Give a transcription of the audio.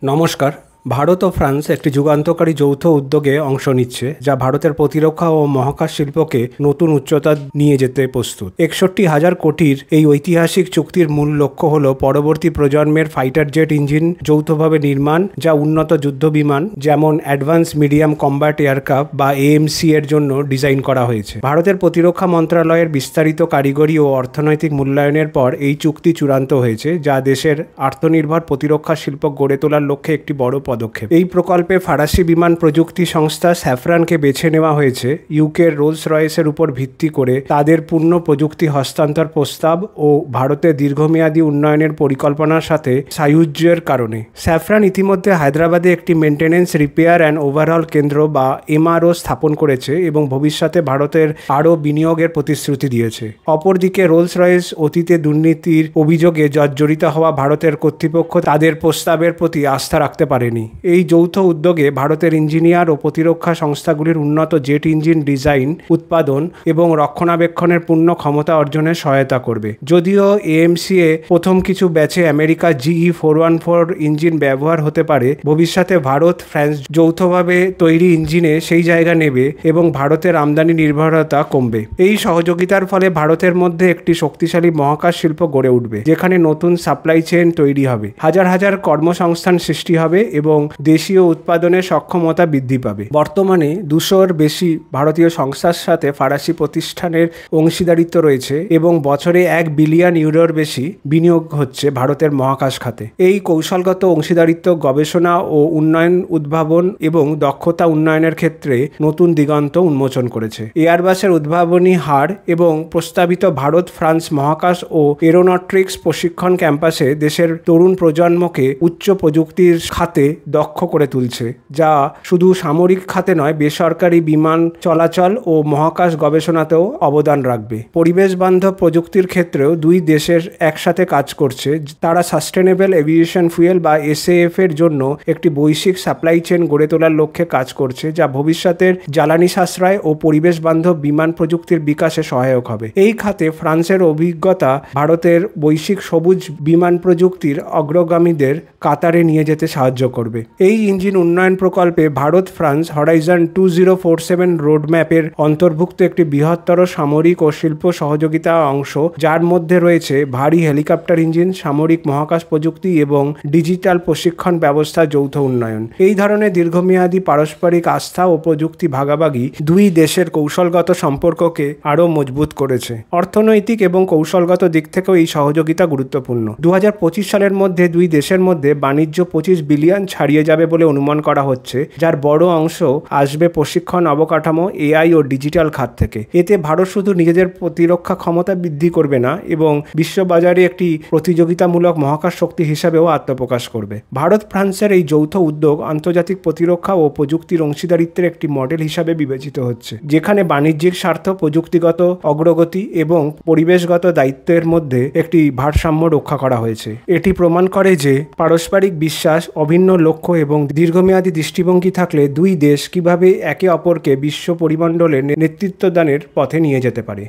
নমস্কার। ভারত ও ফ্রান্স একটি যুগান্তকারী যৌথ উদ্যোগে অংশ নিচ্ছে, যা ভারতের প্রতিরক্ষা ও মহাকাশ শিল্পকে নতুন উচ্চতা নিয়ে যেতে প্রস্তুত। 61,000 কোটির এই ঐতিহাসিক চুক্তির মূল লক্ষ্য হল পরবর্তী প্রজন্মের ফাইটার জেট ইঞ্জিন যৌথভাবে নির্মাণ, যা উন্নত যুদ্ধ বিমান যেমন অ্যাডভান্স মিডিয়াম কম্ব্যাট এয়ারক্রাফট বা এএমসি এর জন্য ডিজাইন করা হয়েছে। ভারতের প্রতিরক্ষা মন্ত্রণালয়ের বিস্তারিত কারিগরি ও অর্থনৈতিক মূল্যায়নের পর এই চুক্তি চূড়ান্ত হয়েছে, যা দেশের আত্মনির্ভর প্রতিরক্ষা শিল্প গড়ে তোলার লক্ষ্যে একটি বড় পদক্ষেপ। এই প্রকল্পে ফরাসি বিমান প্রযুক্তি সংস্থা স্যাফরানকে বেছে নেওয়া হয়েছে ইউকের রোলস রয়েসের উপর ভিত্তি করে তাদের পূর্ণ প্রযুক্তি হস্তান্তর প্রস্তাব ও ভারতের দীর্ঘমেয়াদী উন্নয়নের পরিকল্পনার সাথে সাযুজ্যের কারণে। স্যাফরান ইতিমধ্যে হায়দ্রাবাদে একটি মেনটেন্যান্স, রিপেয়ার অ্যান্ড ওভারহল কেন্দ্র বা এমআরও স্থাপন করেছে এবং ভবিষ্যতে ভারতের আরও বিনিয়োগের প্রতিশ্রুতি দিয়েছে। অপরদিকে রোলস রয়েস অতীতে দুর্নীতির অভিযোগে জর্জরিত হওয়া ভারতের কর্তৃপক্ষ তাদের প্রস্তাবের প্রতি আস্থা রাখতে পারেনি। এই যৌথ উদ্যোগে ভারতের ইঞ্জিনিয়ার ও প্রতিরক্ষা সংস্থাগুলির উন্নত জেট ইঞ্জিন ডিজাইন, উৎপাদন এবং রক্ষণাবেক্ষণের পূর্ণ ক্ষমতা অর্জনে সহায়তা করবে। যদিও এএমসিএ প্রথম কিছু ব্যাচে আমেরিকা GE414 ইঞ্জিন ব্যবহার হতে পারে, ভবিষ্যতে ভারত ফ্রান্স যৌথভাবে তৈরি ইঞ্জিনে সেই জায়গা নেবে এবং ভারতের আমদানি নির্ভরতা কমবে। এই সহযোগিতার ফলে ভারতের মধ্যে একটি শক্তিশালী মহাকাশ শিল্প গড়ে উঠবে, যেখানে নতুন সাপ্লাই চেইন তৈরি হবে, হাজার হাজার কর্মসংস্থান সৃষ্টি হবে এবং দেশীয় উৎপাদনের সক্ষমতা বৃদ্ধি পাবে। বর্তমানে 200-র বেশি ভারতীয় সংস্থার সাথে ফরাসি প্রতিষ্ঠানের অংশীদারিত্ব রয়েছে এবং বছরে 1 বিলিয়ন ইউরোর বেশি বিনিয়োগ হচ্ছে ভারতের মহাকাশ খাতে। এই কৌশলগত অংশীদারিত্ব গবেষণা ও উন্নয়ন, উদ্ভাবন এবং দক্ষতা উন্নয়নের ক্ষেত্রে নতুন দিগন্ত উন্মোচন করেছে। এয়ারবাসের উদ্ভাবনী হার এবং প্রস্তাবিত ভারত ফ্রান্স মহাকাশ ও এরোনটিক্স প্রশিক্ষণ ক্যাম্পাসে দেশের তরুণ প্রজন্মকে উচ্চ প্রযুক্তির খাতে দক্ষ করে তুলছে, যা শুধু সামরিক খাতে নয়, বেসরকারি বিমান চলাচল ও মহাকাশ গবেষণাতেও অবদান রাখবে। পরিবেশ বান্ধব প্রযুক্তির ক্ষেত্রেও দুই দেশের একসাথে কাজ করছে। তারা সাস্টেনেবল এভিয়েশন ফুয়েল বা SAF এর জন্য একটি বৈশ্বিক সাপ্লাই চেইন গড়ে তোলার লক্ষ্যে কাজ করছে, যা ভবিষ্যতের জ্বালানি সাশ্রয় ও পরিবেশ বান্ধব বিমান প্রযুক্তির বিকাশে সহায়ক হবে। এই খাতে ফ্রান্সের অভিজ্ঞতা ভারতের বৈশ্বিক সবুজ বিমান প্রযুক্তির অগ্রগামীদের কাতারে নিয়ে যেতে সাহায্য করবে। এই ইঞ্জিন উন্নয়ন প্রকল্পে ভারত ফ্রান্স হরাইজন 2047 রোডম্যাপের অন্তর্ভুক্ত একটি বৃহত্তর সামরিক ও শিল্প সহযোগিতা অংশ, যার মধ্যে রয়েছে ভারী হেলিকপ্টার ইঞ্জিন, সামরিক মহাকাশ প্রযুক্তি এবং ডিজিটাল প্রশিক্ষণ ব্যবস্থা যৌথ উন্নয়ন। এই ধরনের দীর্ঘমেয়াদী পারস্পরিক আস্থা ও প্রযুক্তি ভাগাভাগি দুই দেশের কৌশলগত সম্পর্ককে আরও মজবুত করেছে। অর্থনৈতিক এবং কৌশলগত দিক থেকেও এই সহযোগিতা গুরুত্বপূর্ণ। 2025 সালের মধ্যে দুই দেশের মধ্যে বাণিজ্য 25 বিলিয়ন ছাড়িয়ে যাবে বলে অনুমান করা হচ্ছে, যার বড় অংশ আসবে প্রশিক্ষণ, অবকাঠামো, AI ও ডিজিটাল খাত থেকে। এতে ভারত শুধু নিজেদের প্রতিরক্ষা ক্ষমতা বৃদ্ধি করবে না এবং বিশ্ববাজারে একটি প্রতিযোগিতামূলক মহাকাশ শক্তি হিসাবেও আত্মপ্রকাশ করবে। ভারত ফ্রান্সের এই যৌথ উদ্যোগ আন্তর্জাতিক প্রতিরক্ষা ও প্রযুক্তির অংশীদারিত্বের একটি মডেল হিসাবে বিবেচিত হচ্ছে, যেখানে বাণিজ্যিক স্বার্থ, প্রযুক্তিগত অগ্রগতি এবং পরিবেশগত দায়িত্বের মধ্যে একটি ভারসাম্য রক্ষা করা হয়েছে। এটি প্রমাণ করে যে পারস্পরিক বিশ্বাস, অভিন্ন লক্ষ্য এবং দীর্ঘমেয়াদী দৃষ্টিভঙ্গি থাকলে দুই দেশ কিভাবে একে অপরকে বিশ্ব পরিমণ্ডলে নেতৃত্বদানের পথে নিয়ে যেতে পারে।